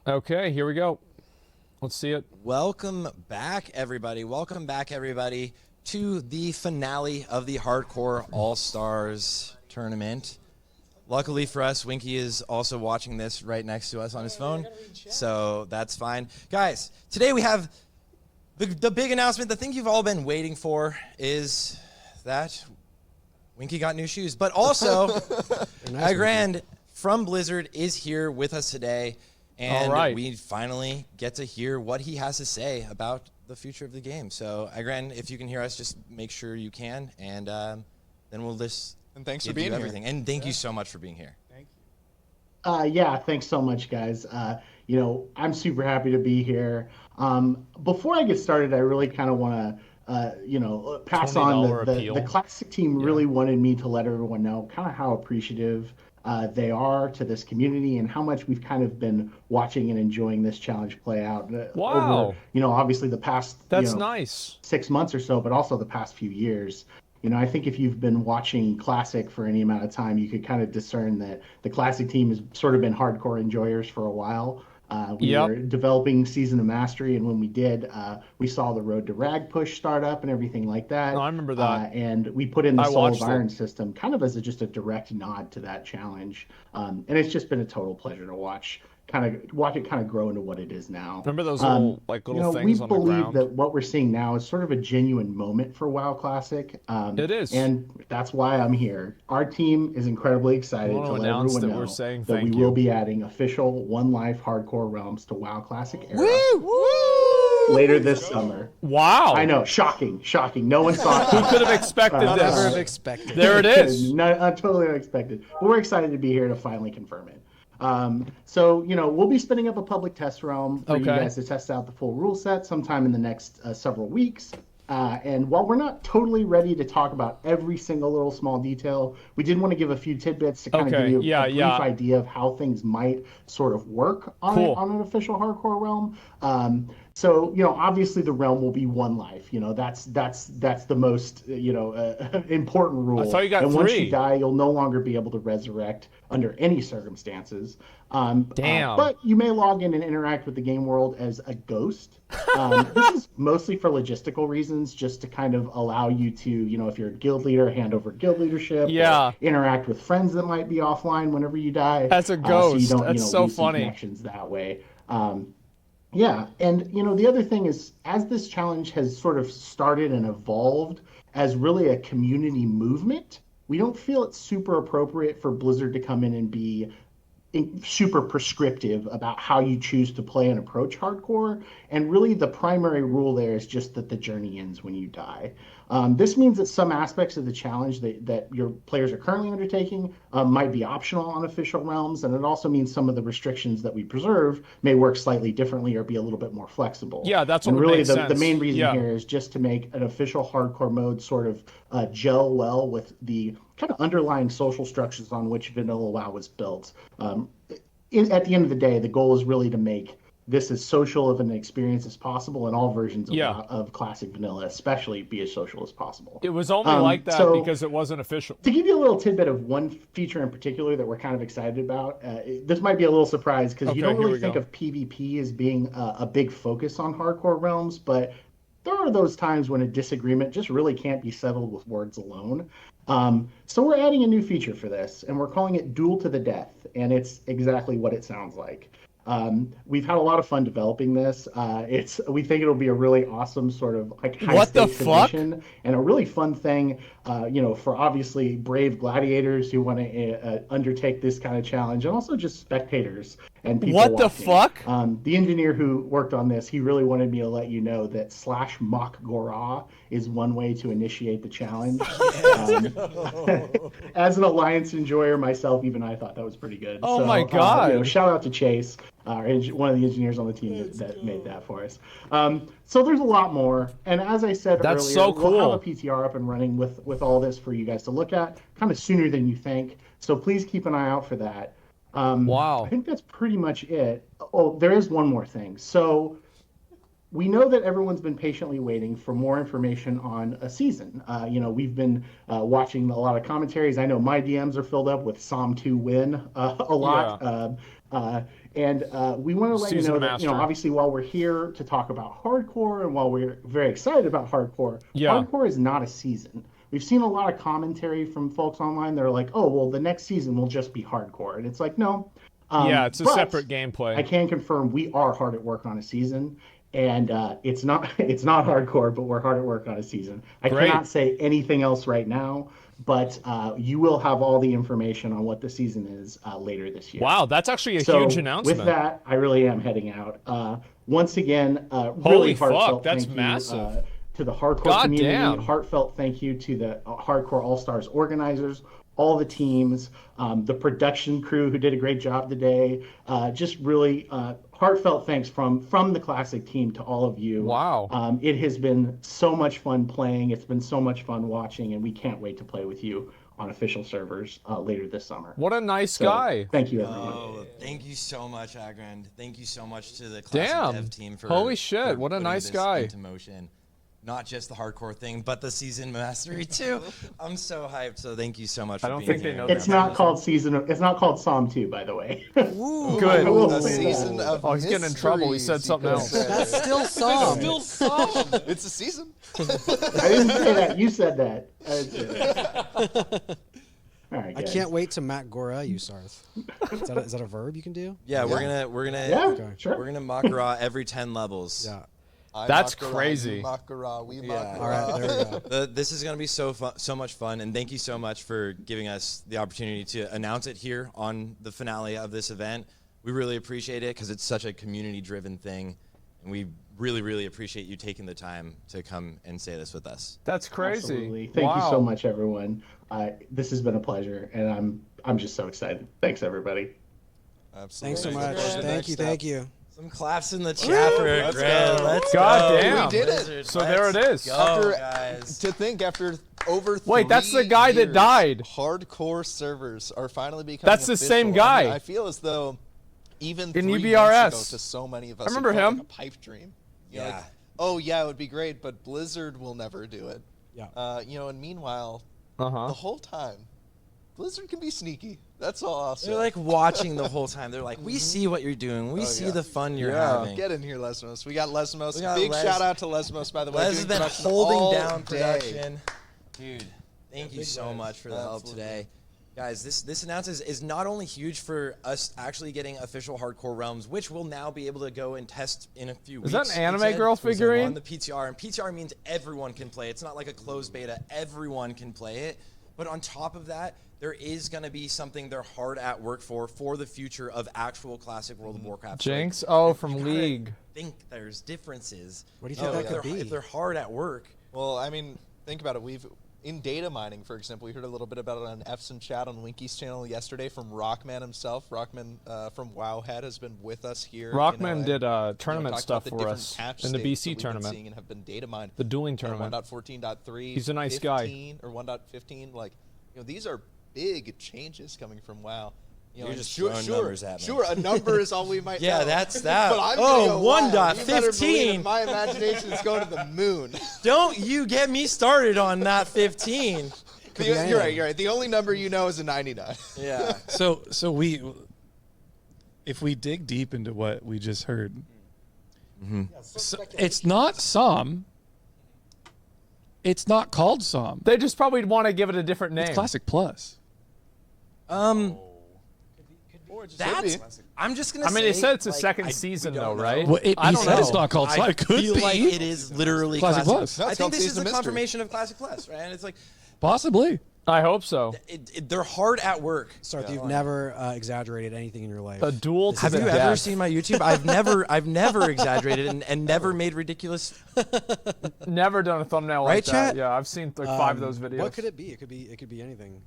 Okay, here we go. Let's see it. Welcome back, everybody. Welcome back, everybody, to the finale of the Hardcore All-Stars tournament. Luckily for us, Winky is also watching this right next to us on his phone, so that's fine. Guys, today we have the big announcement. The thing you've all been waiting for is that Winky got new shoes, but also Agrand from Blizzard is here with us today. And we finally get to hear what he has to say about the future of the game. So, Agrand, if you can hear us, just make sure you can, and then we'll just thanks for being here. Everything. And thank you so much for being here. Thank you. Yeah, thanks so much, guys. I'm super happy to be here. Before I get started, I really kind of want to, pass on the classic team really wanted me to let everyone know kind of how appreciative they are to this community and how much we've kind of been watching and enjoying this challenge play out. Wow. Over, obviously the past nice 6 months or so, but also the past few years. I think if you've been watching Classic for any amount of time, you could kind of discern that the Classic team has sort of been hardcore enjoyers for a while. We were developing Season of Mastery, and when we did, we saw the Road to Rag push start up and everything like that. No, I remember that. And we put in the Soul of Iron system kind of as just a direct nod to that challenge. And it's just been a total pleasure to watch it kind of grow into what it is now. Remember those little things on the ground? We believe that what we're seeing now is sort of a genuine moment for WoW Classic. It is. And that's why I'm here. Our team is incredibly excited to let everyone know that we will be adding official One Life hardcore realms to WoW Classic era. Later this summer. Wow. I know, shocking. No one saw it. Who could have expected this? Never have expected. There it is. Totally unexpected. But we're excited to be here to finally confirm it. We'll be spinning up a public test realm for you guys to test out the full rule set sometime in the next several weeks. And while we're not totally ready to talk about every single little small detail, we did want to give a few tidbits to kind of give you a brief idea of how things might sort of work on an official hardcore realm. Obviously the realm will be one life. That's the most important rule. I thought you got and three. Once you die, you'll no longer be able to resurrect under any circumstances. Damn. But you may log in and interact with the game world as a ghost. This is mostly for logistical reasons, just to kind of allow you to, if you're a guild leader, hand over guild leadership. Or interact with friends that might be offline whenever you die. As a ghost. So you don't, That's so lose funny. Connections that way. And the other thing is, as this challenge has sort of started and evolved as really a community movement, we don't feel it's super appropriate for Blizzard to come in and be super prescriptive about how you choose to play and approach hardcore. And really the primary rule there is just that the journey ends when you die. This means that some aspects of the challenge that your players are currently undertaking might be optional on official realms, and it also means some of the restrictions that we preserve may work slightly differently or be a little bit more flexible. Yeah, that's what really makes sense. The main reason here is just to make an official hardcore mode sort of gel well with the kind of underlying social structures on which Vanilla WoW was built. At the end of the day, the goal is really to make this as social of an experience as possible, and all versions of Classic Vanilla especially be as social as possible. It was only like that because it wasn't official. To give you a little tidbit of one feature in particular that we're kind of excited about, this might be a little surprise because you don't really think of PvP as being a big focus on hardcore realms, but there are those times when a disagreement just really can't be settled with words alone. So we're adding a new feature for this, and we're calling it Duel to the Death, and it's exactly what it sounds like. We've had a lot of fun developing this. We think it'll be a really awesome sort of like high stakes edition and a really fun thing, for obviously brave gladiators who want to undertake this kind of challenge, and also just spectators and people watching. The fuck? The engineer who worked on this, he really wanted me to let you know that /Mock is one way to initiate the challenge. As an Alliance enjoyer myself, even I thought that was pretty good. Oh my God. Shout out to Chase, one of the engineers on the team that made that for us. So there's a lot more. And as I said earlier, so cool. We'll have a PTR up and running with all this for you guys to look at kind of sooner than you think. So please keep an eye out for that. Wow. I think that's pretty much it. Oh, there is one more thing. So we know that everyone's been patiently waiting for more information on a season. We've been watching a lot of commentaries. I know my DMs are filled up with Psalm 2 win a lot. And we want to let you Season know that, master. obviously while we're here to talk about hardcore and while we're very excited about hardcore, hardcore is not a season. We've seen a lot of commentary from folks online that are like, oh, well, the next season will just be hardcore. And it's like, no. Yeah, it's a separate gameplay. I can confirm we are hard at work on a season. And it's not hardcore, but we're hard at work on a season. I cannot say anything else right now, but you will have all the information on what the season is later this year. Wow, that's actually a huge announcement. With that, I really am heading out. Once again, really holy heartfelt fuck, that's thank massive. You, to the hardcore community. Damn. Heartfelt thank you to the Hardcore All-Stars organizers, all the teams, the production crew who did a great job today. Just really heartfelt thanks from the Classic team to all of you. Wow. It has been so much fun playing. It's been so much fun watching, and we can't wait to play with you on official servers later this summer. What a nice guy. Thank you, everyone. Oh, thank you so much, Agrand. Thank you so much to the Classic Dev team for holy shit, what a nice guy. Into motion. Not just the hardcore thing, but the season mastery too. I'm so hyped. So thank you so much for being here. They know it's not called It's not called Psalm 2, by the way. Ooh, good. The season of he's getting in trouble. He said something else. That's still Psalm. It's a season. I didn't say that. You said that. I didn't say that. All right, I can't wait to Matt Gora you, Sarth. Is that a verb you can do? Yeah, we're gonna sure. we're gonna Makara every 10 levels. Yeah. That's crazy. Makara, we Yeah. All right, there we go. This is going to be so much fun, and thank you so much for giving us the opportunity to announce it here on the finale of this event. We really appreciate it because it's such a community-driven thing, and we really, really appreciate you taking the time to come and say this with us. That's crazy. Absolutely. Thank you so much, everyone. This has been a pleasure, and I'm just so excited. Thanks, everybody. Absolutely. Thanks so much. Thank you. Some claps in the chat for Let's Grant. go. Let's God go. damn. We did it. Blizzard, So there it is. Guys. To think after over Wait, that's the 3 guy that years, died. Hardcore servers are finally becoming That's the same official. guy. I mean, I feel as though even In 3 EBRS. months ago to so many of us, I remember it felt him. like a pipe dream. Yeah. Like, oh yeah, it would be great, but Blizzard will never do it. Yeah. And meanwhile, the Uh-huh. whole time, Blizzard can be sneaky. That's all I'll say. They're like watching the whole time. They're like, we see what you're doing. We see the fun you're having. Get in here, Lesmos. We got Lesmos. We got Big Les. shout out to Lesmos, by the way. Les has doing been production holding all down day. production. Dude, thank you so much for the help Absolutely. today. Guys, this announcement is not only huge for us actually getting official Hardcore Realms, which we'll now be able to go and test in a few weeks. that an anime We said, girl figurine? on the PTR, and PTR means everyone can play. It's not like a closed beta. Everyone can play it. But on top of that, there is going to be something they're hard at work for the future of actual classic World of Warcraft. Jinx? So, Oh, you from gotta League. think there's differences. What do you think that could be? If they're hard at work. Well, I mean, think about it. In data mining, for example, we heard a little bit about it on F's chat on Winky's channel yesterday from Rockman himself. Rockman from Wowhead has been with us here. Rockman did tournament talked stuff about the for different us patch in the states that BC we've been tournament. seeing and have been data mined. The dueling tournament. 1.14.3. He's a nice guy. 15 or 1.15. Like, these are big changes coming from WoW. You're just throwing numbers at me. Sure, a number is all we might know. Yeah, that's that. But I'm Oh, gonna go wild. You better believe 1.15. it. My imagination is going to the moon. Don't you get me started on that 15. You're right. The only number you know is a 99. Yeah. So if we dig deep into what we just heard, so it's not Psalm. It's not called Psalm. They just probably want to give it a different name. It's Classic Plus. That's. I'm just gonna. I mean, say, they said it's a like, second we season, don't though, know. right? Well, I he don't said know. it's not called Psalm. It could feel be. like it is literally Classic Plus. No, I it's think called this is Season a of Mystery. confirmation of Classic Plus, right? And it's like Possibly. I hope so. they're hard at work. Sarth, you've never exaggerated anything in your life. A duel to Have the you death. ever seen my YouTube? I've never exaggerated and never made ridiculous. Never done a thumbnail Right, like that. chat? Yeah, I've seen like 5 of those videos. What could it be? It could be anything.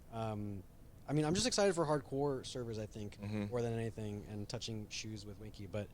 I mean, I'm just excited for hardcore servers. I think more than anything, and touching shoes with Winky. But,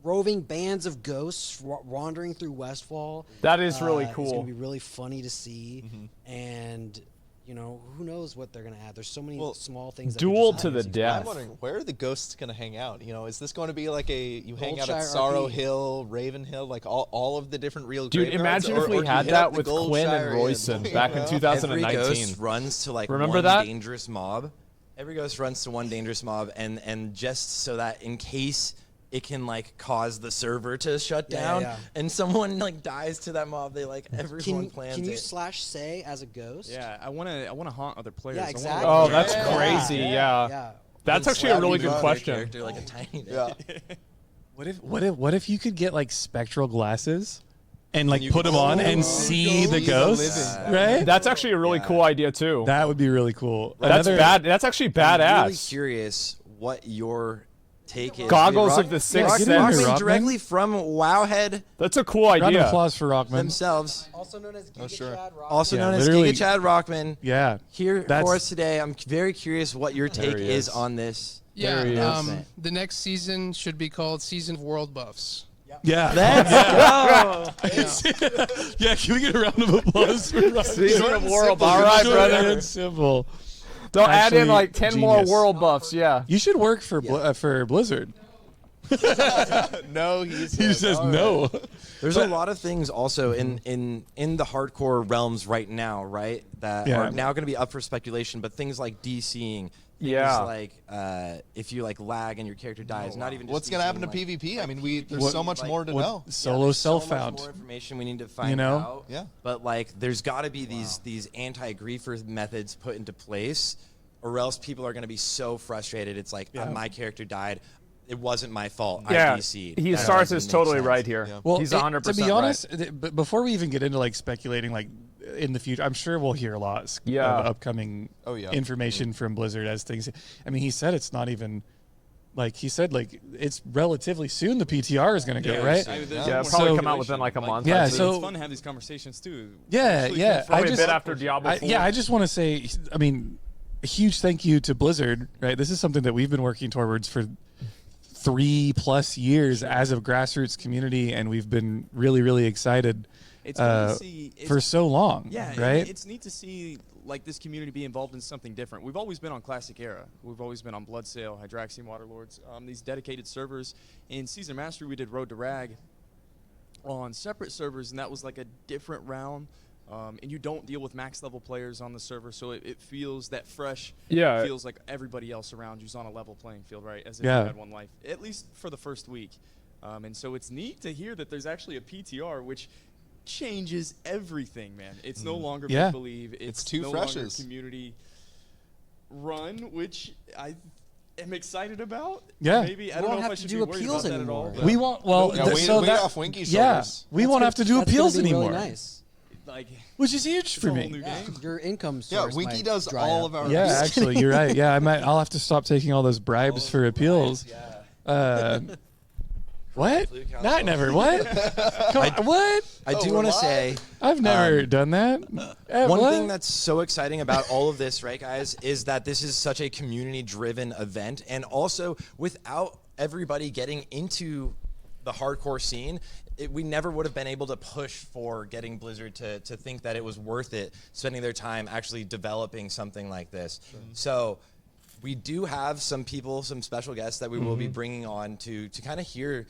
roving bands of ghosts wandering through Westfall. That is really It's cool. gonna be really funny to see, and who knows what they're gonna add. There's so many small things. That Duel could just to add the season death. I'm wondering, where are the ghosts going to hang out? Is this going to be like you hang out Goldshire at Sorrow RP. Hill, Raven Hill, like all of the different real Dude, graveyards? imagine if Or we do you had hit that up the with Quinn and Goldshire Royson Inn? back in Every 2019. ghost runs to like Remember one that? dangerous mob. every ghost runs to one dangerous mob, and just so that in case it can like cause the server to shut down, and someone like dies to that mob, they like everyone plans Can you it. /say as a ghost? Yeah, I wanna haunt other players. Yeah, exactly. Oh, that's crazy. Yeah. That's actually a really good Slap question. character like a tiny What if you could get like spectral glasses and like you put could them on see and the see the ghosts. ghosts, right? That's actually a really cool idea too. That would be really cool. That's bad. That's actually I'm really badass. curious what your take is. Goggles Rock- of the Sixth Rock- Sense. Get in here, Rockman Rockman. directly from Wowhead That's a cool Round of idea. applause for Rockman. themselves, Also known as Giga sure. Chad Rock. also Yeah, known as literally. Giga Chad Rockman. Yeah. Here That's- for us today. I'm very curious what your take he is is. on this. There he Yeah, is. the next season should be called Season of World Buffs. Yeah. Yeah, can we get a round of applause for Rockman? Season of World simple. All right, Short brother. and simple. They'll add in Actually, like 10 more genius. world buffs. Yeah. You should work for for Blizzard. No, He says no. There's a lot of things also in the hardcore realms right now, right? That Yeah. are now going to be up for speculation. But things like DCing, things Yeah. like if you like lag and your character dies, not even just What's gonna happen to DCing, like, PvP? I mean, there's What- so much more to know. Solo there's so much self-found. more information we need to find know? out. Yeah. But like, there's got to be these anti-griefer methods put into place, or else people are going to be so frustrated. It's like my character died. It wasn't my fault. Yeah. I DC'd. He That starts doesn't is make totally sense. right here. Yeah. Well, He's it- 100% to be honest, right. but before we even get into like speculating, like in the future, I'm sure we'll hear a lot of upcoming information from Blizzard as things. I mean, he said it's not even like he said like it's relatively soon. The PTR is going to go right. Yeah, probably come out within like a month. Yeah, I'd say. so- it's fun to have these conversations too. Yeah, yeah. Probably a bit after Diablo 4. I just want to say, I mean, a huge thank you to Blizzard. Right, this is something that we've been working towards for 3+ years as a grassroots community, and we've been really, really excited It's fun to see for so long. Yeah, right. It's neat to see like this community be involved in something different. We've always been on Classic Era. We've always been on Bloodsail, Hydraxian Waterlords, these dedicated servers. In Season Mastery, we did Road to Rag on separate servers, and that was like a different round. And you don't deal with max level players on the server, so it feels that fresh. Yeah. It feels like everybody else around you's on a level playing field, right? As if Yeah. you had one life, at least for the first week. And so it's neat to hear that there's actually a PTR, which changes everything, man. It's no longer Yeah. make believe. It's two no freshes. longer community run, which I am excited about. Yeah. Maybe I We don't won't know if have I to should do be worried appeals about that at all. anymore. but, We won't. Well, Yeah, th- we so lead that off Winky yeah, servers. we won't have to do That's gonna appeals be anymore, Really nice. like, which is huge for a whole me. new Yeah, game. your income Yeah, source. Winky might does dry all up. of our. Yeah, actually, you're right. Yeah, I'll have to stop taking all those bribes for appeals. What? Not never. What? Come on, what? I do want to say I've never done that. one What? thing that's so exciting about all of this, right, guys, is that this is such a community-driven event, and also without everybody getting into the hardcore scene, we never would have been able to push for getting Blizzard to think that it was worth it spending their time actually developing something like this. So we do have some people, some special guests that we will be bringing on to kind of hear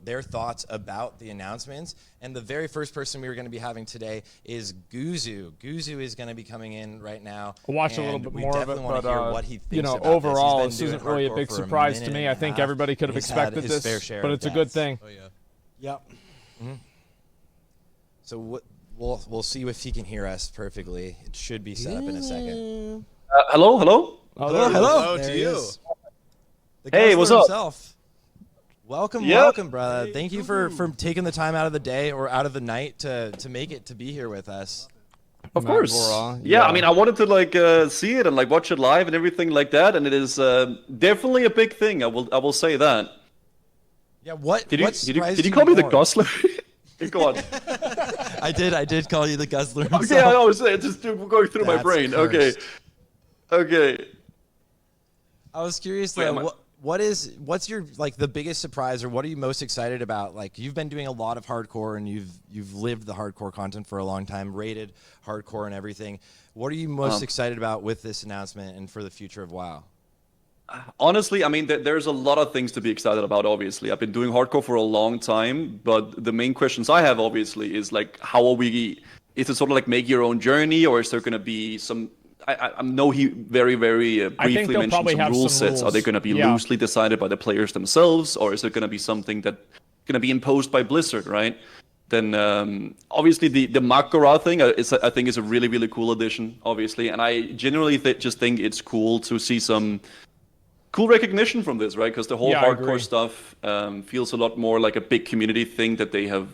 their thoughts about the announcements. And the very first person we were going to be having today is Guzu. Guzu is going to be coming in right now. I'll watch a little and bit we more of it, definitely wanna but hear what he thinks you know, about this. He's overall, been this doing isn't really a hardcore big for surprise to minute me. and I a think half, everybody could have and he's had expected his fair this, share but of it's a good deaths. thing. Yep. So we'll see if he can hear us perfectly. It should be set up in a second. Hello, hello. Hello There to he you. is. The Hey, Guzzler what's up? himself. Welcome, Yep. welcome, brother. Thank you for taking the time out of the day or out of the night to make it to be here with us. Of course. Yeah, I mean, I wanted to like see it and like watch it live and everything like that, and it is definitely a big thing. I will say that. Yeah, what Did you what surprised did you call me the more? Gosler? Go on. I did call you the Guzzler. Okay, himself. I was just going through my That's brain. Okay, cursed. okay. I was curious Wait, though, am I- what's your like the biggest surprise, or what are you most excited about? Like, you've been doing a lot of hardcore and you've lived the hardcore content for a long time, rated hardcore and everything. What are you most excited about with this announcement and for the future of WoW? Honestly, I mean, there's a lot of things to be excited about, obviously. I've been doing hardcore for a long time, but the main questions I have, obviously, is like, how are we... Is it sort of like make your own journey, or is there going to be some I know he very briefly mentioned some rule sets. Are they going to be loosely decided by the players themselves, or is it going to be something that going to be imposed by Blizzard, right? Then obviously the Makara thing I think is a really cool addition, obviously, and I generally just think it's cool to see some cool recognition from this, right? Because the whole hardcore stuff feels a lot more like a big community thing that they have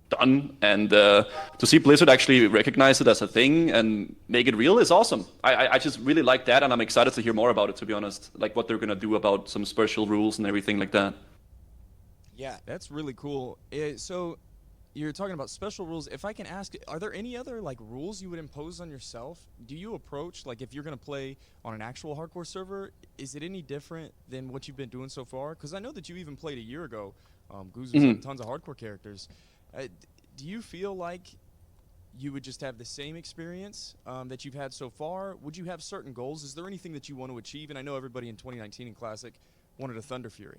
done, and to see Blizzard actually recognize it as a thing and make it real is awesome. I just really like that, and I'm excited to hear more about it, to be honest, like what they're gonna do about some special rules and everything like that. Yeah, that's really cool. So you're talking about special rules. If I can ask, are there any other like rules you would impose on yourself? Do you approach, like, if you're going to play on an actual hardcore server, is it any different than what you've been doing so far? Because I know that you even played a year ago. Guzu's had tons of hardcore characters. Do you feel like you would just have the same experience that you've had so far? Would you have certain goals? Is there anything that you want to achieve? And I know everybody in 2019 in Classic wanted a Thunder Fury.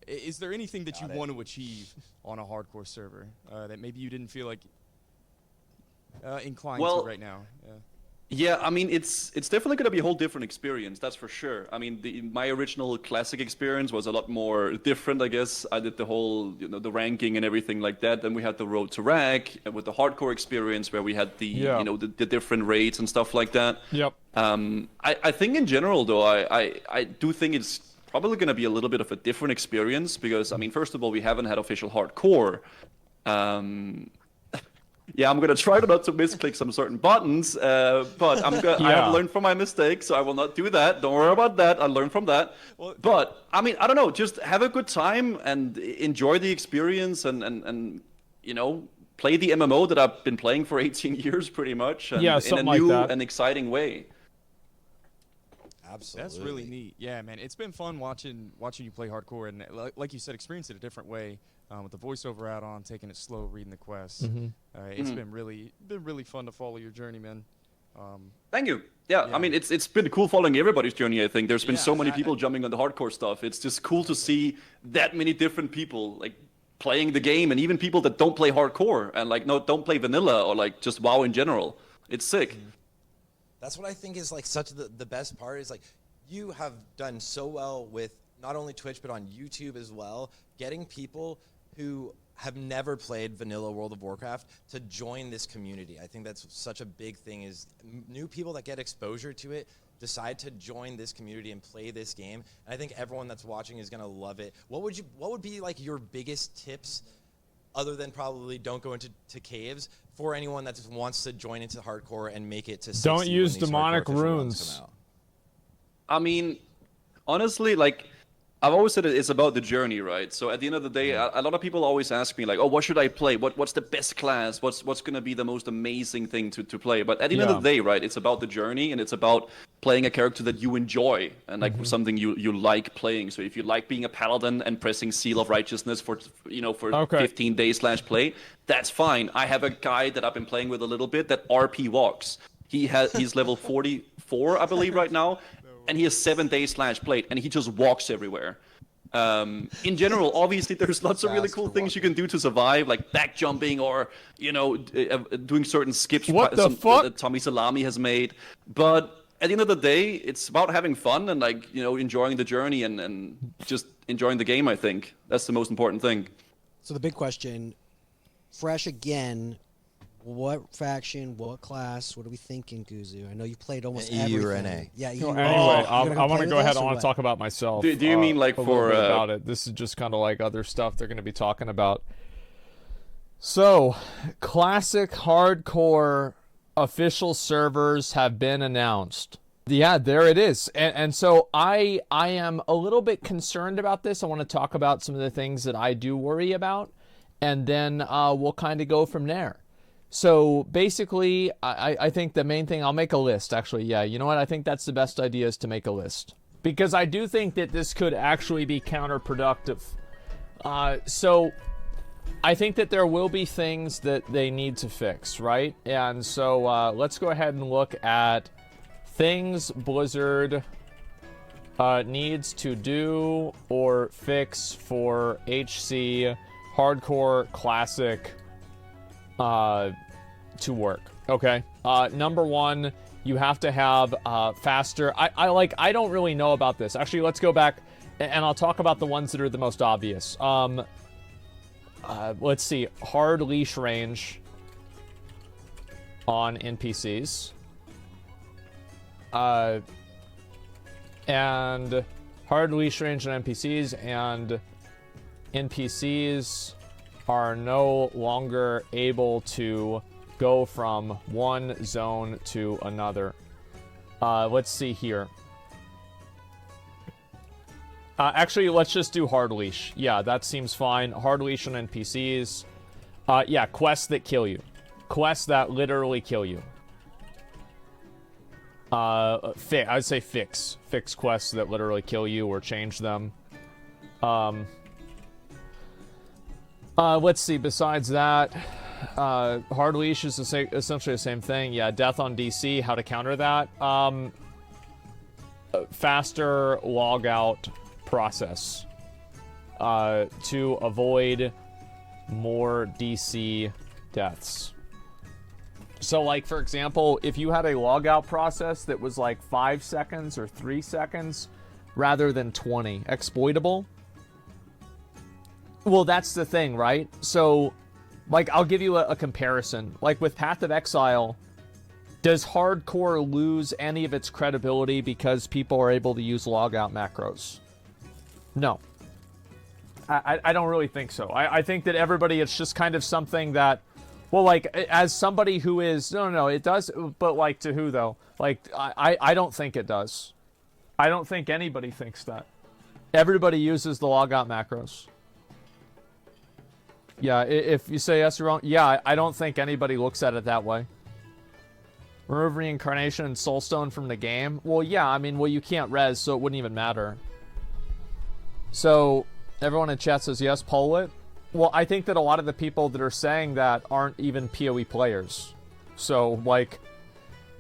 Is there anything that you want to achieve on a hardcore server that maybe you didn't feel like inclined to right now? Yeah, I mean, it's definitely going to be a whole different experience, that's for sure. I mean, my original Classic experience was a lot more different, I guess. I did the whole, the ranking and everything like that. Then we had the Road to Rag with the hardcore experience where we had the, the different raids and stuff like that. Yep. I think in general, though, I do think it's probably going to be a little bit of a different experience because, I mean, first of all, we haven't had official hardcore. Yeah, I'm going to try not to misclick some certain buttons, but I have learned from my mistakes, so I will not do that. Don't worry about that. I learned from that. But, I mean, I don't know, just have a good time and enjoy the experience and play the MMO that I've been playing for 18 years pretty much and in a new and exciting way. Absolutely. That's really neat. Yeah, man, it's been fun watching you play hardcore and, like you said, experience it a different way with the voiceover add-on, taking it slow, reading the quests. It's been really fun to follow your journey, man. Thank you. Yeah, I mean, it's been cool following everybody's journey. I think there's been so many people jumping on the hardcore stuff. It's just cool to see that many different people like playing the game, and even people that don't play hardcore and like don't play vanilla or like just WoW in general. It's sick. That's what I think is like such the best part is like you have done so well with not only Twitch but on YouTube as well, getting people who have never played vanilla World of Warcraft to join this community. I think that's such a big thing is new people that get exposure to it decide to join this community and play this game. And I think everyone that's watching is going to love it. What would be like your biggest tips other than probably don't go into caves for anyone that just wants to join into hardcore and make it to 60 don't use demonic runes. I mean, honestly, like I've always said it's about the journey, right? So at the end of the day, a lot of people always ask me like, oh, what should I play? What's the best class? What's going to be the most amazing thing to play? But at the end of the day, right, it's about the journey and it's about playing a character that you enjoy and like something you like playing. So if you like being a paladin and pressing Seal of Righteousness for 15 days /play, that's fine. I have a guy that I've been playing with a little bit that RP walks. He's level 44, I believe, right now. And he has 7 days /play, and he just walks everywhere. In general, obviously, there's lots of really cool things you can do to survive, like back jumping or, doing certain skips that Tommy Salami has made. But at the end of the day, it's about having fun and, like, enjoying the journey and just enjoying the game, I think. That's the most important thing. So the big question, fresh again, what faction, what class, what are we thinking, Guzu? I know you played almost everything. EU or NA? Yeah, EU. Anyway, I want to go ahead. I want to talk about myself. Do you mean like for about it? This is just kind of like other stuff they're going to be talking about. So, classic hardcore official servers have been announced. Yeah, there it is. And so I am a little bit concerned about this. I want to talk about some of the things that I do worry about, and then we'll kind of go from there. So basically, I think the main thing, I'll make a list, actually. Yeah, you know what? I think that's the best idea is to make a list. Because I do think that this could actually be counterproductive. So I think that there will be things that they need to fix, right? And so let's go ahead and look at things Blizzard needs to do or fix for HC Hardcore Classic to work. Okay. Number one You have to have faster. I don't really know about this. Actually, let's go back and I'll talk about the ones that are the most obvious. Let's see. Hard leash range on NPCs. And hard leash range on NPCs, and NPCs are no longer able to go from one zone to another. Let's see here. Actually, let's just do hard leash. Yeah, that seems fine. Hard leash on NPCs. Yeah, quests that kill you. Quests that literally kill you. I'd say fix quests that literally kill you or change them. Let's see. Besides that, hard leash is essentially the same thing. Yeah, death on DC. How to counter that? Faster logout process to avoid more DC deaths. So, like, for example, if you had a logout process that was like 5 seconds or 3 seconds rather than 20, exploitable. Well, that's the thing, right? So, like, I'll give you a comparison. Like, with Path of Exile, does hardcore lose any of its credibility because people are able to use logout macros? No. I don't really think so. I think that everybody, it's just kind of something that, well, like, as somebody who is... No, it does, but, like, to who, though? Like, I don't think it does. I don't think anybody thinks that. Everybody uses the logout macros. Yeah, if you say yes, you're wrong. Yeah, I don't think anybody looks at it that way. Remove reincarnation and soulstone from the game? Well, yeah, I mean, well, you can't res, so it wouldn't even matter. So, everyone in chat says yes, poll it. Well, I think that a lot of the people that are saying that aren't even PoE players. So, like,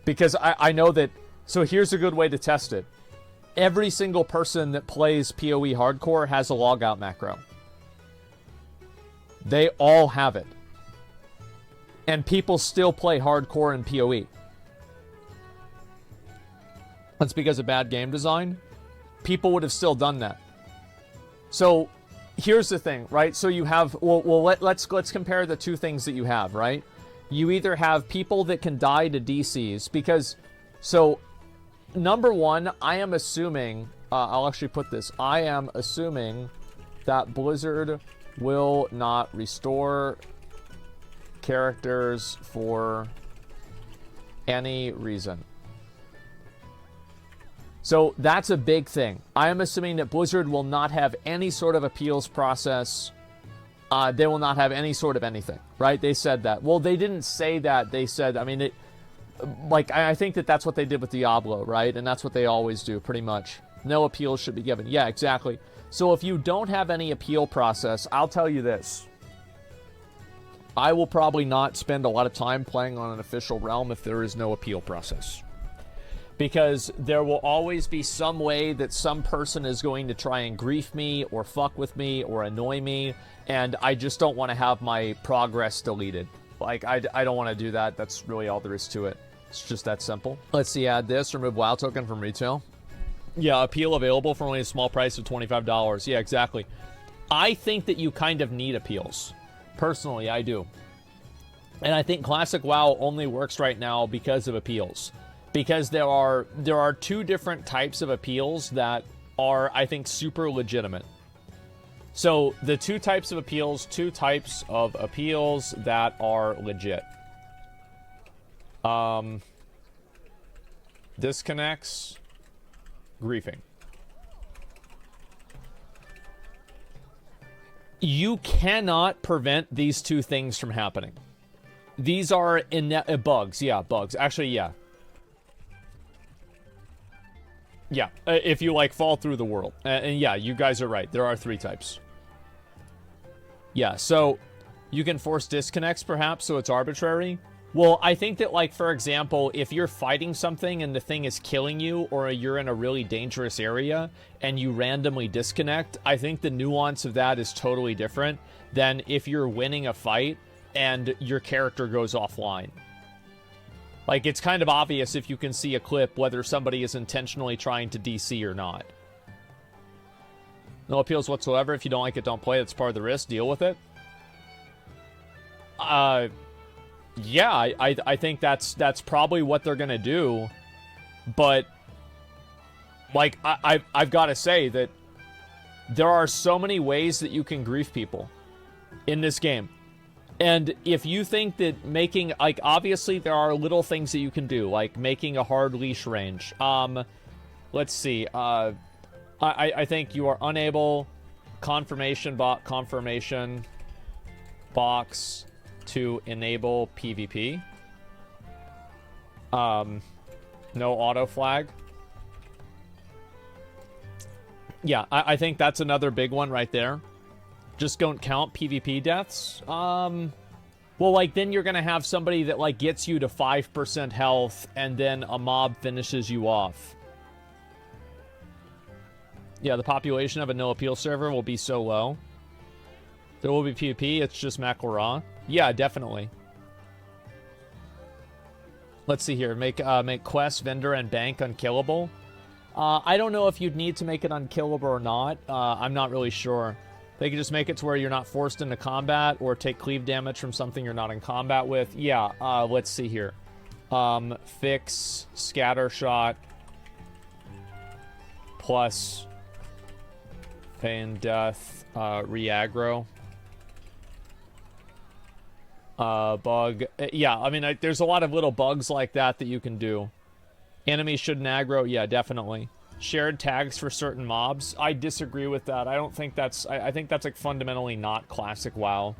because I know that... So here's a good way to test it. Every single person that plays PoE hardcore has a logout macro. They all have it. And people still play hardcore in PoE. That's because of bad game design. People would have still done that. So... Here's the thing, right? So you have, let's compare the two things that you have, right? You either have people that can die to DCs because, so number one, I am assuming, I'll actually put this, I am assuming that Blizzard will not restore characters for any reason. So that's a big thing. I am assuming that Blizzard will not have any sort of appeals process. They will not have any sort of anything, right? They said that. Well, they didn't say that. They said, I mean, I think that that's what they did with Diablo, right? And that's what they always do, pretty much. No appeals should be given. Yeah, exactly. So if you don't have any appeal process, I'll tell you this. I will probably not spend a lot of time playing on an official realm if there is no appeal process. Because there will always be some way that some person is going to try and grief me or fuck with me or annoy me, and I just don't want to have my progress deleted. Like, I don't want to do that. That's really all there is to it. It's just that simple. Let's see, add this, remove WoW token from retail. Yeah, appeal available for only a small price of $25. Yeah, exactly. I think that you kind of need appeals. Personally, I do. And I think Classic WoW only works right now because of appeals. Because there are two different types of appeals that are, I think, super legitimate. So the two types of appeals that are legit. Disconnects, griefing. You cannot prevent these two things from happening. These are bugs. Yeah, bugs. Actually, yeah. Yeah, if you, like, fall through the world. And yeah, you guys are right. There are three types. Yeah, so you can force disconnects, perhaps, so it's arbitrary. Well, I think that, like, for example, if you're fighting something and the thing is killing you, or you're in a really dangerous area, and you randomly disconnect, I think the nuance of that is totally different than if you're winning a fight and your character goes offline. Like, it's kind of obvious if you can see a clip whether somebody is intentionally trying to DC or not. No appeals whatsoever. If you don't like it, don't play. That's part of the risk. Deal with it. Yeah, I think that's probably what they're gonna do. But, like, I've got to say that there are so many ways that you can grief people in this game. And if you think that making, like, obviously there are little things that you can do, like making a hard leash range. Let's see. I think you are unable confirmation box to enable PvP. No auto flag. Yeah, I think that's another big one right there. Just don't count PvP deaths. Well, like, then you're gonna have somebody that, like, gets you to 5% health, and then a mob finishes you off. Yeah, the population of a no appeal server will be so low. There will be PvP, it's just McElraw. Yeah, definitely. Let's see here. Make quest, vendor, and bank unkillable. I don't know if you'd need to make it unkillable or not. I'm not really sure. They can just make it to where you're not forced into combat or take cleave damage from something you're not in combat with. Yeah, let's see here. Fix scatter shot plus pain death re-aggro. Bug. Yeah, I mean, there's a lot of little bugs like that you can do. Enemies shouldn't aggro. Yeah, definitely. Shared tags for certain mobs. I disagree with that. I don't think that's... I think that's, like, fundamentally not classic WoW.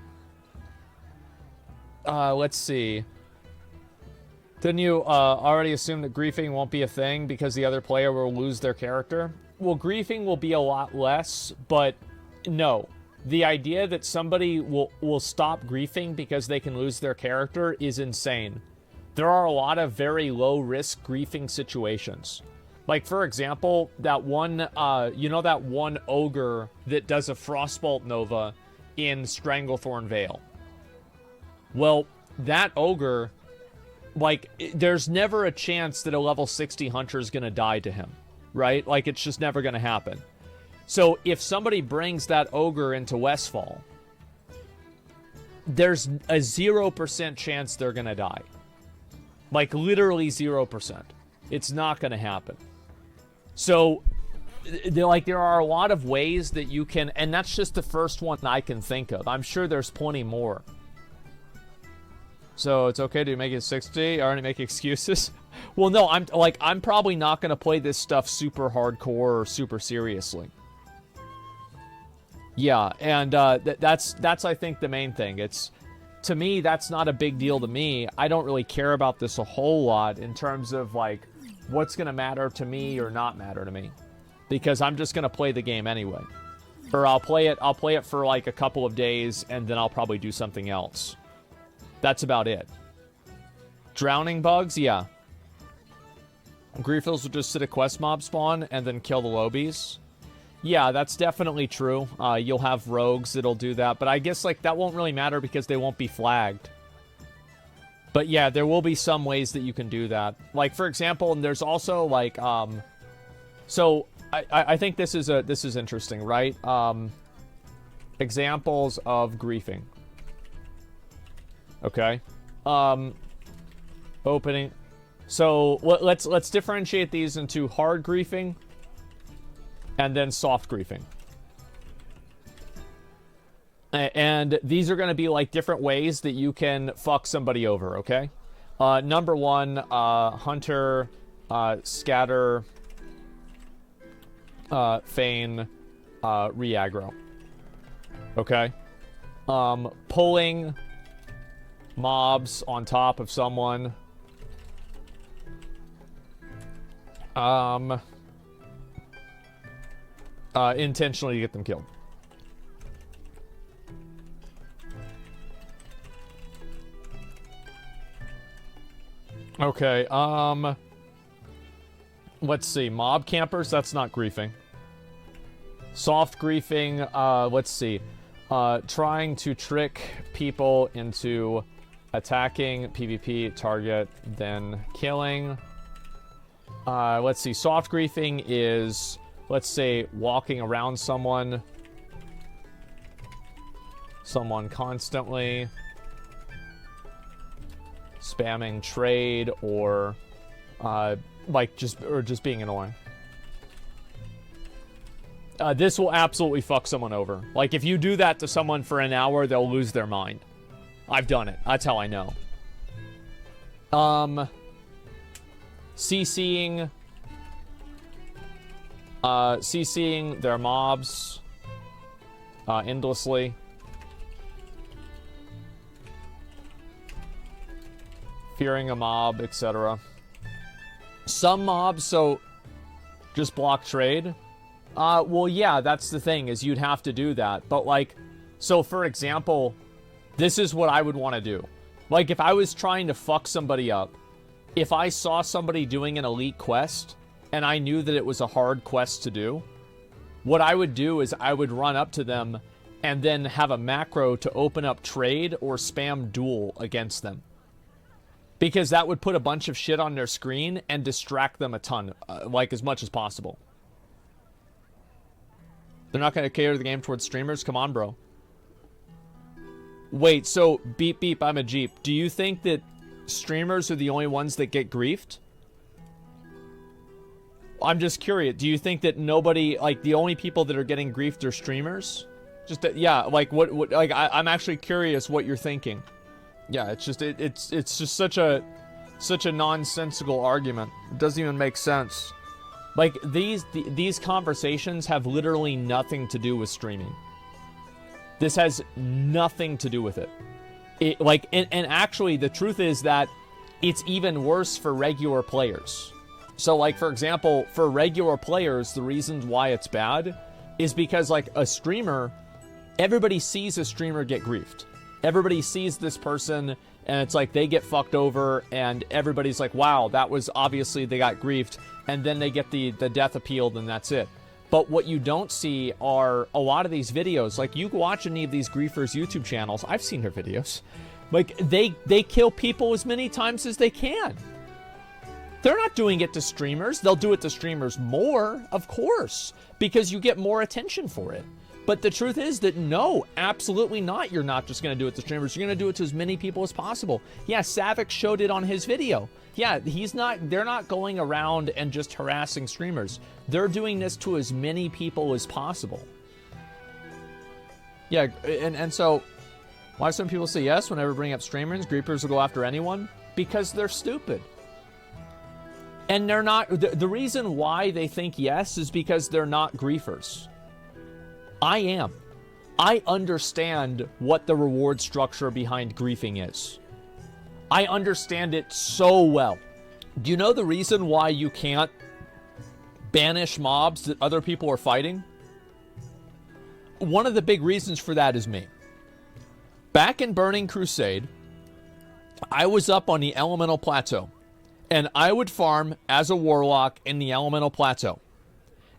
Let's see. Didn't you already assume that griefing won't be a thing because the other player will lose their character? Well, griefing will be a lot less, but no. The idea that somebody will stop griefing because they can lose their character is insane. There are a lot of very low-risk griefing situations. Like, for example, that one, you know that one ogre that does a Frostbolt Nova in Stranglethorn Vale? Well, that ogre, like, there's never a chance that a level 60 hunter is going to die to him, right? Like, it's just never going to happen. So, if somebody brings that ogre into Westfall, there's a 0% chance they're going to die. Like, literally 0%. It's not going to happen. So, there are a lot of ways that you can... And that's just the first one I can think of. I'm sure there's plenty more. So, it's okay to make it 60? I already make excuses? Well, no, I'm probably not going to play this stuff super hardcore or super seriously. Yeah, and that's I think, the main thing. It's... To me, that's not a big deal to me. I don't really care about this a whole lot in terms of, like, what's going to matter to me or not matter to me. Because I'm just going to play the game anyway. Or I'll play it for, like, a couple of days, and then I'll probably do something else. That's about it. Drowning bugs? Yeah. Griefers will just sit a quest mob spawn and then kill the lobies. Yeah, that's definitely true. You'll have rogues that'll do that, but I guess, like, that won't really matter because they won't be flagged. But yeah, there will be some ways that you can do that. Like, for example, and there's also, like, so I think this is interesting, right? Examples of griefing. Okay. Opening. So let's differentiate these into hard griefing and then soft griefing. And these are going to be, like, different ways that you can fuck somebody over, okay? Number one, hunter, scatter, feign, re-aggro. Okay? Pulling mobs on top of someone. Intentionally to get them killed. Okay, let's see. Mob campers, that's not griefing. Soft griefing, let's see. Trying to trick people into Attacking, PvP, target, then killing. Let's see. Soft griefing is, let's say, walking around someone constantly, spamming trade, or just being annoying. This will absolutely fuck someone over. Like, if you do that to someone for an hour, they'll lose their mind. I've done it. That's how I know. CCing their mobs endlessly. Fearing a mob, etc. Some mobs, so just block trade. Well, yeah, that's the thing, is you'd have to do that. But, like, so for example, this is what I would want to do. Like, if I was trying to fuck somebody up, if I saw somebody doing an elite quest, and I knew that it was a hard quest to do, what I would do is I would run up to them and then have a macro to open up trade or spam duel against them. Because that would put a bunch of shit on their screen and distract them a ton, like as much as possible. They're not going to cater the game towards streamers? Come on, bro. Wait, so, beep beep, I'm a Jeep. Do you think that streamers are the only ones that get griefed? I'm just curious. Do you think that nobody, like, the only people that are getting griefed are streamers? Just that, yeah, like, what like, I'm actually curious what you're thinking. Yeah, it's just, it's just such a nonsensical argument. It doesn't even make sense. Like, these conversations have literally nothing to do with streaming. This has nothing to do with it. And actually, the truth is that it's even worse for regular players. So, like, for example, for regular players, the reason why it's bad is because, like, a streamer, everybody sees a streamer get griefed. Everybody sees this person, and it's like they get fucked over, and everybody's like, wow, that was obviously they got griefed, and then they get the death appealed, and that's it. But what you don't see are a lot of these videos. Like, you watch any of these griefers' YouTube channels. I've seen their videos. Like, they kill people as many times as they can. They're not doing it to streamers. They'll do it to streamers more, of course, because you get more attention for it. But the truth is that no, absolutely not. You're not just going to do it to streamers. You're going to do it to as many people as possible. Yeah, Savik showed it on his video. Yeah, they're not going around and just harassing streamers. They're doing this to as many people as possible. Yeah, and so why some people say yes whenever bring up streamers, griefers will go after anyone? Because they're stupid. And they're not, the reason why they think yes is because they're not griefers. I am. I understand what the reward structure behind griefing is. I understand it so well. Do you know the reason why you can't banish mobs that other people are fighting? One of the big reasons for that is me. Back in Burning Crusade, I was up on the Elemental Plateau, and I would farm as a warlock in the Elemental Plateau.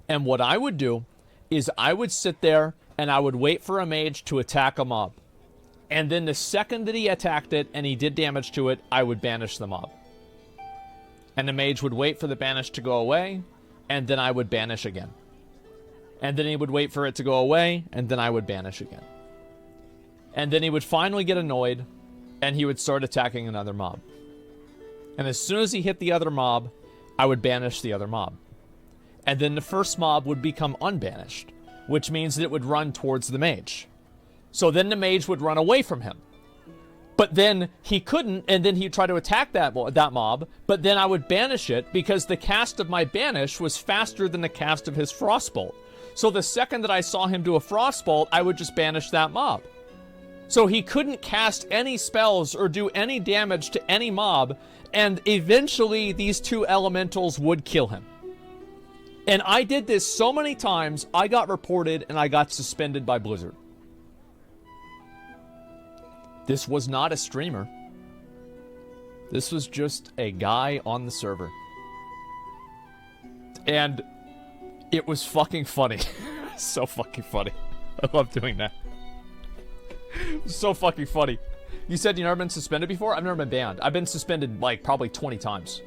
And what I would do is I would sit there and I would wait for a mage to attack a mob. And then the second that he attacked it and he did damage to it, I would banish the mob. And the mage would wait for the banish to go away, and then I would banish again. And then he would wait for it to go away, and then I would banish again. And then he would finally get annoyed, and he would start attacking another mob. And as soon as he hit the other mob, I would banish the other mob. And then the first mob would become unbanished, which means that it would run towards the mage. So then the mage would run away from him. But then he couldn't, and then he'd try to attack that mob, but then I would banish it because the cast of my banish was faster than the cast of his frostbolt. So the second that I saw him do a frostbolt, I would just banish that mob. So he couldn't cast any spells or do any damage to any mob, and eventually these two elementals would kill him. And I did this so many times, I got reported and I got suspended by Blizzard. This was not a streamer. This was just a guy on the server. And it was fucking funny. So fucking funny. I love doing that. So fucking funny. You said you've never been suspended before? I've never been banned. I've been suspended, like, probably 20 times.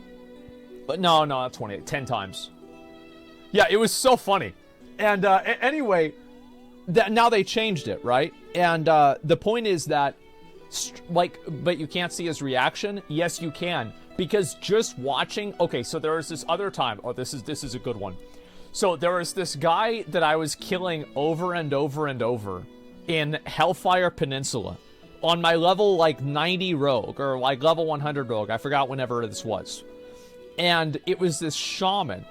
But no, not 20. 10 times. Yeah, it was so funny. And anyway, now they changed it, right? And the point is that, like, but you can't see his reaction? Yes, you can. Because just watching... Okay, so there was this other time. Oh, this is a good one. So there was this guy that I was killing over and over and over in Hellfire Peninsula on my level, like, 90 rogue, or, like, level 100 rogue. I forgot whenever this was. And it was this shaman.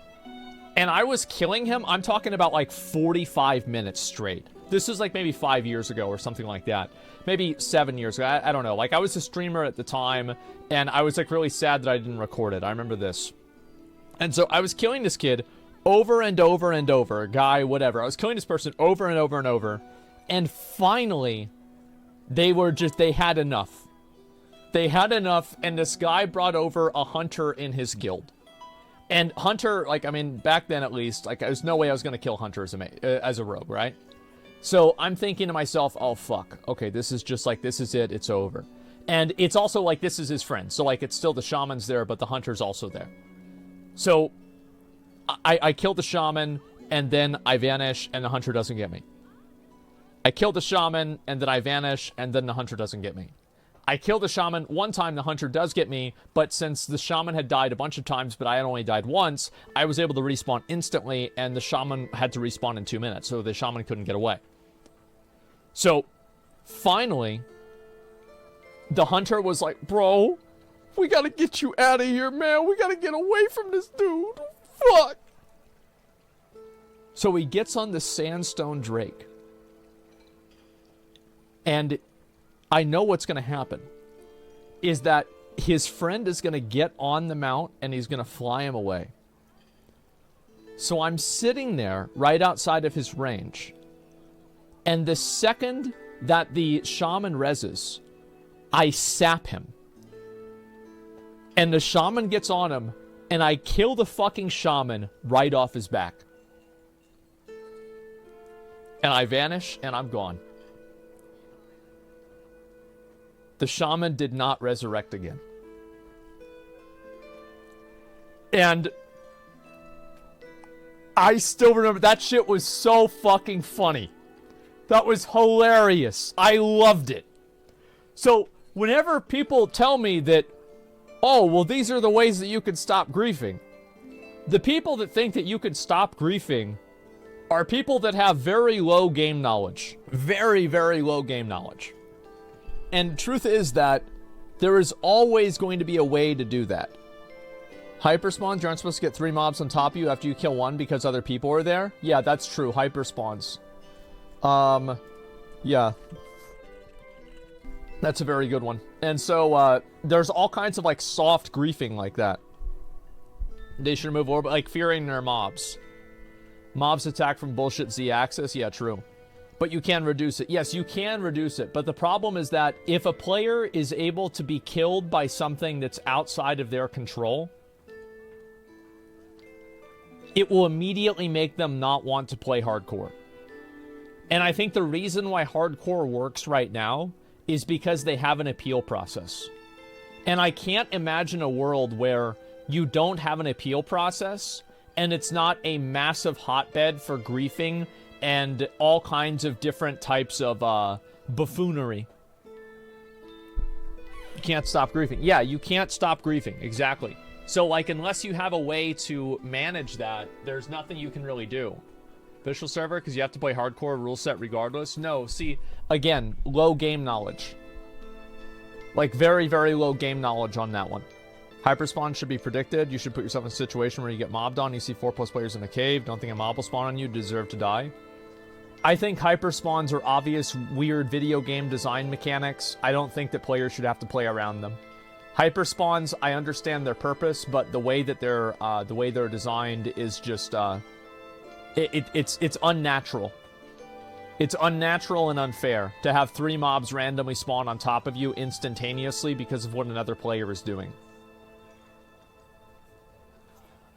And I was killing him, I'm talking about, like, 45 minutes straight. This was, like, maybe 5 years ago or something like that. Maybe 7 years ago. I don't know. Like, I was a streamer at the time, and I was, like, really sad that I didn't record it. I remember this. And so I was killing this kid over and over and over. Guy, whatever. I was killing this person over and over and over. And finally, they had enough. They had enough, and this guy brought over a hunter in his guild. And Hunter, like, I mean, back then at least, like, there's no way I was going to kill Hunter as a rogue, right? So I'm thinking to myself, oh, fuck. Okay, this is just like, this is it. It's over. And it's also like, this is his friend. So, like, it's still the shaman's there, but the hunter's also there. So I kill the shaman, and then I vanish, and the hunter doesn't get me. I kill the shaman, and then I vanish, and then the hunter doesn't get me. I kill the shaman one time, the hunter does get me, but since the shaman had died a bunch of times, but I had only died once, I was able to respawn instantly, and the shaman had to respawn in 2 minutes, so the shaman couldn't get away. So, finally, the hunter was like, bro, we gotta get you out of here, man. We gotta get away from this dude. Fuck. So he gets on the Sandstone Drake. And I know what's going to happen is that his friend is going to get on the mount and he's going to fly him away. So I'm sitting there right outside of his range. And the second that the shaman reses, I sap him. And the shaman gets on him and I kill the fucking shaman right off his back. And I vanish and I'm gone. The shaman did not resurrect again. And I still remember that shit was so fucking funny. That was hilarious. I loved it. So whenever people tell me that, oh, well, these are the ways that you can stop griefing, the people that think that you can stop griefing are people that have very low game knowledge. Very, very low game knowledge. And truth is that there is always going to be a way to do that. Hyperspawns, you aren't supposed to get 3 mobs on top of you after you kill one because other people are there. Yeah, that's true. Hyperspawns. Yeah. That's a very good one. And so, there's all kinds of, like, soft griefing like that. They should remove orb, like, fearing their mobs. Mobs attack from bullshit Z-axis. Yeah, true. But you can reduce it. Yes, you can reduce it. But the problem is that if a player is able to be killed by something that's outside of their control, it will immediately make them not want to play hardcore. And I think the reason why hardcore works right now is because they have an appeal process. And I can't imagine a world where you don't have an appeal process and it's not a massive hotbed for griefing and all kinds of different types of buffoonery. You can't stop griefing. Yeah, you can't stop griefing. Exactly. So, like, unless you have a way to manage that, there's nothing you can really do. Official server, because you have to play hardcore rule set regardless? No, see, again, low game knowledge. Like, very, very low game knowledge on that one. Hyperspawn should be predicted. You should put yourself in a situation where you get mobbed on, you see 4+ players in a cave, don't think a mob will spawn on you, deserve to die. I think hyperspawns are obvious, weird video game design mechanics. I don't think that players should have to play around them. Hyperspawns, I understand their purpose, but the way that they're designed is just it's unnatural. It's unnatural and unfair to have 3 mobs randomly spawn on top of you instantaneously because of what another player is doing.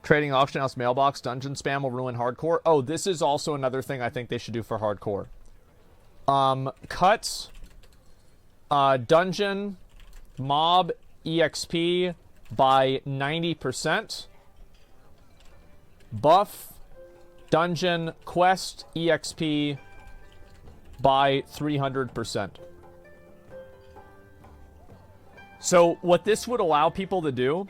Trading auction house mailbox dungeon spam will ruin hardcore. Oh, this is also another thing I think they should do for hardcore. Cuts Dungeon mob EXP by 90%. Buff dungeon quest EXP by 300%. So what this would allow people to do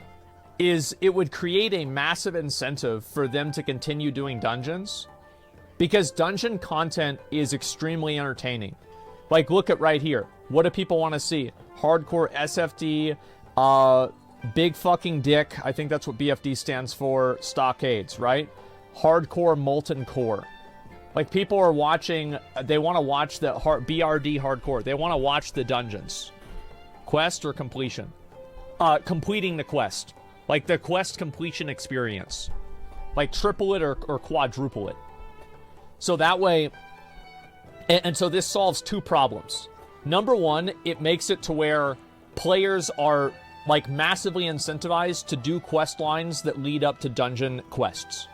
is it would create a massive incentive for them to continue doing dungeons, because dungeon content is extremely entertaining. Like, look at right here. What do people want to see? Hardcore SFD, big fucking dick. I think that's what BFD stands for. Stockades, right? Hardcore molten core. Like, people are watching, they want to watch the BRD hardcore. They want to watch the dungeons. Quest or completion? Completing the quest. Like, the quest completion experience. Like, triple it or quadruple it. So that way, and so this solves two problems. Number one, it makes it to where players are, like, massively incentivized to do quest lines that lead up to dungeon quests.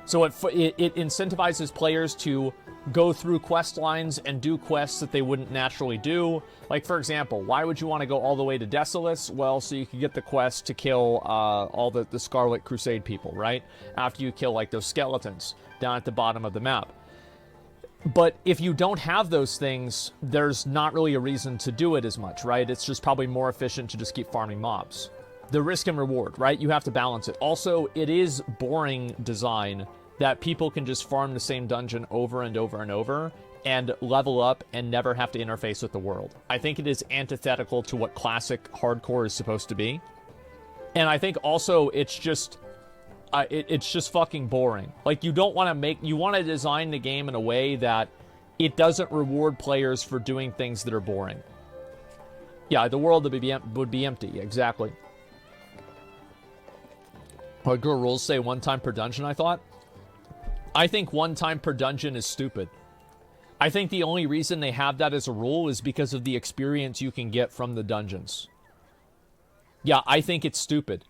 So it incentivizes players to go through quest lines and do quests that they wouldn't naturally do. Like, for example, why would you want to go all the way to Desolus? Well, so you could get the quest to kill all the Scarlet Crusade people, right? After you kill, like, those skeletons down at the bottom of the map. But if you don't have those things, there's not really a reason to do it as much, right? It's just probably more efficient to just keep farming mobs. The risk and reward, right? You have to balance it. Also, it is boring design that people can just farm the same dungeon over and over and over and level up and never have to interface with the world. I think it is antithetical to what classic hardcore is supposed to be. And I think also it's just fucking boring. Like, you don't want to you want to design the game in a way that it doesn't reward players for doing things that are boring. Yeah, the world would be empty, exactly. Hardcore rules say 1 time per dungeon, I thought. I think 1 time per dungeon is stupid. I think the only reason they have that as a rule is because of the experience you can get from the dungeons. Yeah, I think it's stupid.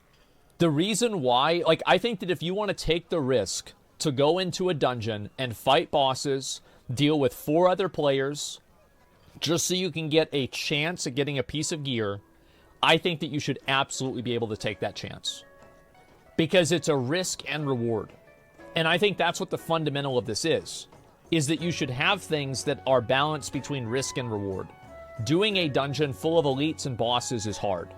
The reason why, like, I think that if you want to take the risk to go into a dungeon and fight bosses, deal with 4 other players, just so you can get a chance at getting a piece of gear, I think that you should absolutely be able to take that chance. Because it's a risk and reward. And I think that's what the fundamental of this is that you should have things that are balanced between risk and reward. Doing a dungeon full of elites and bosses is hard.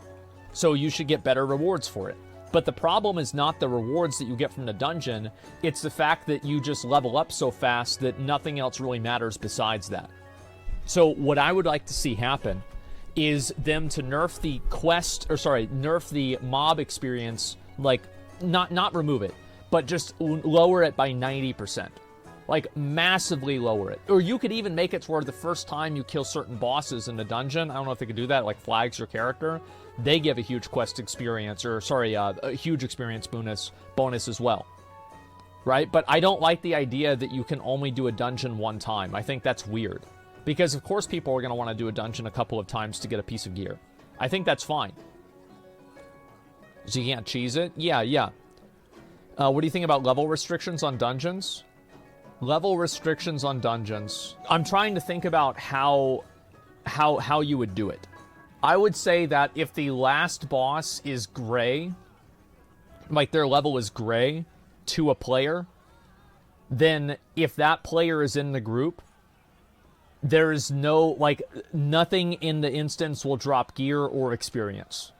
So you should get better rewards for it. But the problem is not the rewards that you get from the dungeon, it's the fact that you just level up so fast that nothing else really matters besides that. So what I would like to see happen is them to nerf the nerf the mob experience, like, not remove it, but just lower it by 90%. Like, massively lower it. Or you could even make it to where the first time you kill certain bosses in the dungeon, I don't know if they could do that, like flags your character, they give a huge quest experience, or a huge experience bonus as well. Right? But I don't like the idea that you can only do a dungeon 1 time. I think that's weird. Because of course people are going to want to do a dungeon a couple of times to get a piece of gear. I think that's fine. So you can't cheese it? Yeah. What do you think about level restrictions on dungeons? Level restrictions on dungeons. I'm trying to think about how you would do it. I would say that if the last boss is gray, like their level is gray to a player, then if that player is in the group, there is no, like, nothing in the instance will drop gear or experience.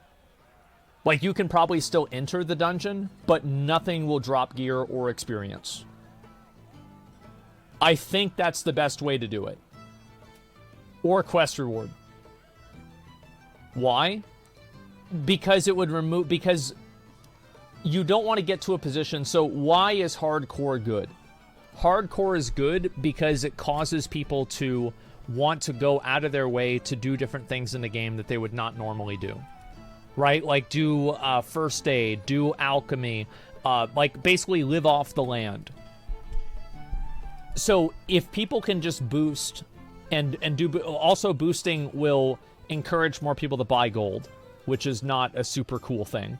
Like, you can probably still enter the dungeon, but nothing will drop gear or experience. I think that's the best way to do it. Or quest reward. Why? Because it would remove... Because you don't want to get to a position... So why is hardcore good? Hardcore is good because it causes people to want to go out of their way to do different things in the game that they would not normally do. Right? Like do first aid, do alchemy, like basically live off the land. So if people can just boost and do... Also boosting will encourage more people to buy gold, which is not a super cool thing.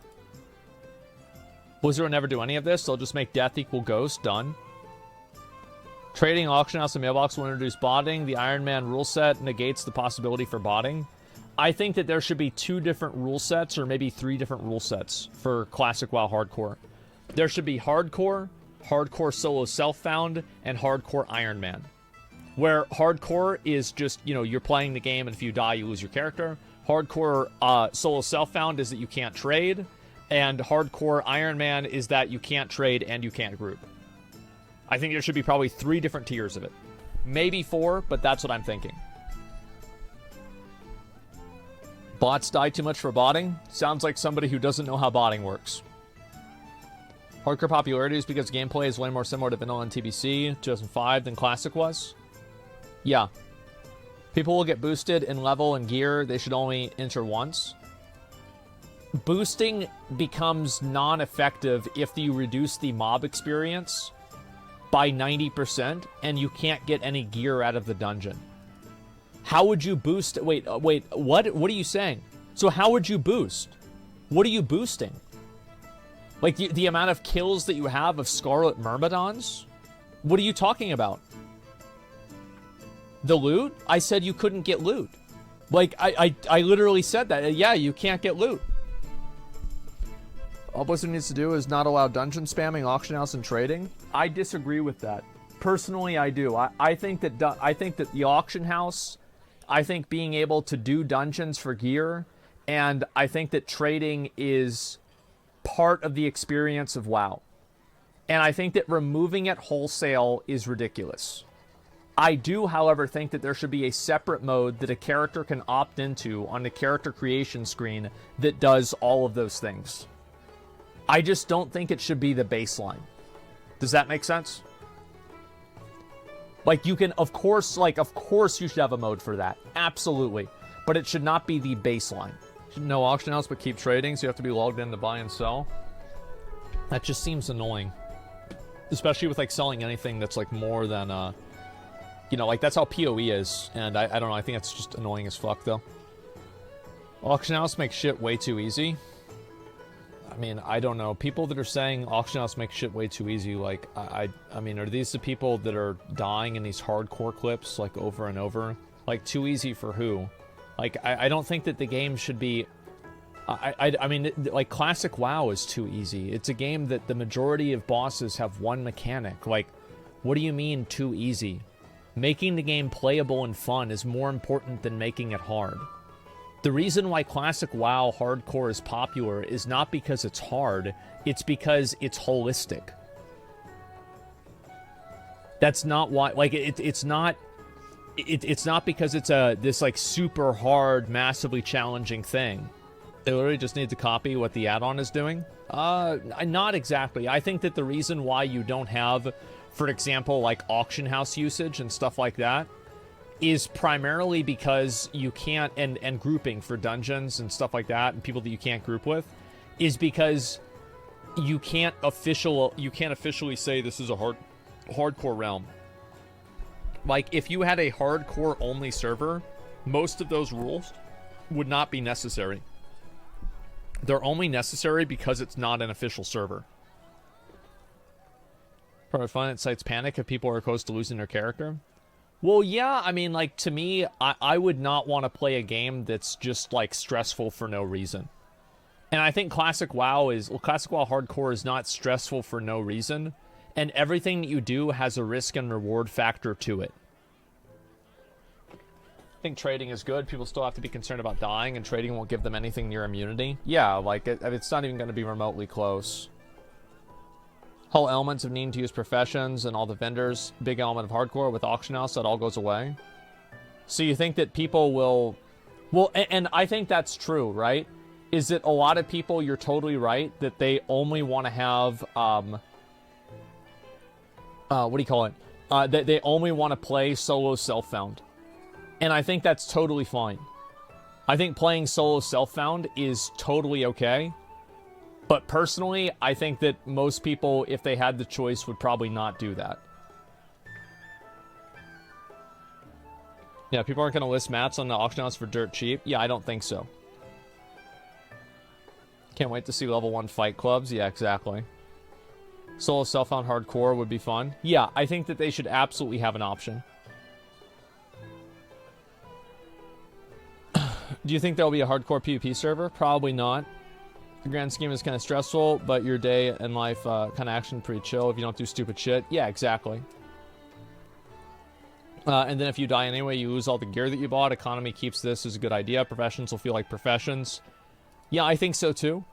Blizzard will never do any of this. They'll just make death equal ghost. Done. Trading, auction house, and mailbox will introduce botting. The Iron Man rule set negates the possibility for botting. I think that there should be 2 different rule sets, or maybe 3 different rule sets for Classic WoW Hardcore. There should be Hardcore, Hardcore Solo Self-Found, and Hardcore Iron Man. Where Hardcore is just, you know, you're playing the game, and if you die, you lose your character. Hardcore Solo Self-Found is that you can't trade, and Hardcore Iron Man is that you can't trade and you can't group. I think there should be probably 3 different tiers of it. Maybe 4, but that's what I'm thinking. Bots die too much for botting? Sounds like somebody who doesn't know how botting works. Hardcore popularity is because gameplay is way more similar to vanilla and TBC 2005 than Classic was? Yeah. People will get boosted in level and gear. They should only enter once. Boosting becomes non-effective if you reduce the mob experience by 90% and you can't get any gear out of the dungeon. How would you boost? Wait, what are you saying? So how would you boost? What are you boosting? Like the amount of kills that you have of Scarlet Myrmidons? What are you talking about? The loot? I said you couldn't get loot. Like, I literally said that. Yeah, you can't get loot. All Blizzard needs to do is not allow dungeon spamming, auction house, and trading. I disagree with that. Personally, I do. I think that the auction house, I think being able to do dungeons for gear, and I think that trading is part of the experience of WoW. And I think that removing it wholesale is ridiculous. I do, however, think that there should be a separate mode that a character can opt into on the character creation screen that does all of those things. I just don't think it should be the baseline. Does that make sense? Like, you can, of course you should have a mode for that. Absolutely. But it should not be the baseline. No auction house, but keep trading, so you have to be logged in to buy and sell. That just seems annoying. Especially with, like, selling anything that's, like, more than, you know, like, that's how PoE is. And I don't know, I think it's just annoying as fuck, though. Auction house makes shit way too easy. I mean, I don't know. People that are saying auction house makes shit way too easy, like, I mean, are these the people that are dying in these hardcore clips, like, over and over? Like, too easy for who? Like, I don't think that the game should be... I mean, like, Classic WoW is too easy. It's a game that the majority of bosses have one mechanic. Like, what do you mean, too easy? Making the game playable and fun is more important than making it hard. The reason why Classic WoW Hardcore is popular is not because it's hard, it's because it's holistic. That's not why, like, it's not because it's this, like, super hard, massively challenging thing. They literally just need to copy what the add-on is doing? Not exactly. I think that the reason why you don't have, for example, like, auction house usage and stuff like that, is primarily because you can't, and grouping for dungeons and stuff like that, and people that you can't group with, is because you can't officially say this is a hardcore realm. Like, if you had a hardcore only server, most of those rules would not be necessary. They're only necessary because it's not an official server. Probably fun, it cites panic if people are close to losing their character. Well, yeah, I mean, like, to me, I would not want to play a game that's just, like, stressful for no reason. And I think Classic WoW Hardcore is not stressful for no reason, and everything that you do has a risk and reward factor to it. I think trading is good. People still have to be concerned about dying, and trading won't give them anything near immunity. Yeah, like, it's not even going to be remotely close. Whole elements of needing to use professions and all the vendors, big element of hardcore with auction house, that all goes away. So you think that people will... Well, and I think that's true, right? Is that a lot of people, you're totally right, that they only want to have, what do you call it? That they only want to play solo self-found. And I think that's totally fine. I think playing solo self-found is totally okay. But personally, I think that most people, if they had the choice, would probably not do that. Yeah, people aren't going to list mats on the auction house for dirt cheap. Yeah, I don't think so. Can't wait to see level 1 fight clubs. Yeah, exactly. Solo self-found hardcore would be fun. Yeah, I think that they should absolutely have an option. Do you think there'll be a hardcore PvP server? Probably not. The grand scheme is kind of stressful, but your day and life kind of action pretty chill if you don't do stupid shit. Yeah, exactly. And then if you die anyway, you lose all the gear that you bought. Economy keeps this as a good idea. Professions will feel like professions. Yeah, I think so too.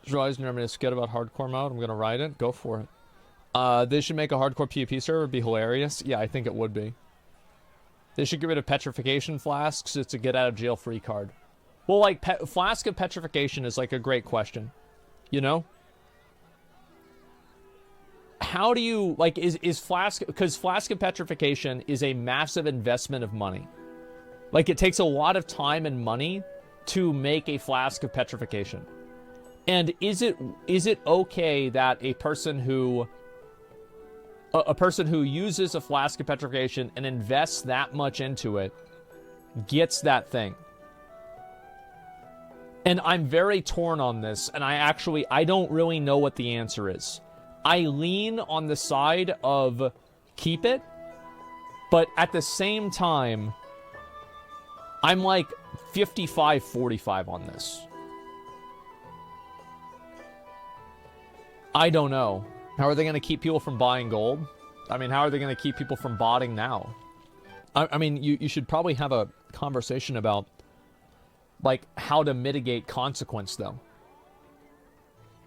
Just realized you never made a skit about hardcore mode. I'm gonna write it. Go for it. They should make a hardcore PvP server. It'd be hilarious. Yeah, I think it would be. They should get rid of petrification flasks. It's a get out of jail free card. Well, like, Flask of Petrification is, like, a great question. You know? How do you, like, is Flask... Because Flask of Petrification is a massive investment of money. Like, it takes a lot of time and money to make a Flask of Petrification. And is it okay that a person who uses a Flask of Petrification and invests that much into it gets that thing? And I'm very torn on this, and I don't really know what the answer is. I lean on the side of keep it, but at the same time, I'm like 55-45 on this. I don't know. How are they going to keep people from buying gold? I mean, how are they going to keep people from botting now? I mean, you should probably have a conversation about like how to mitigate consequence though.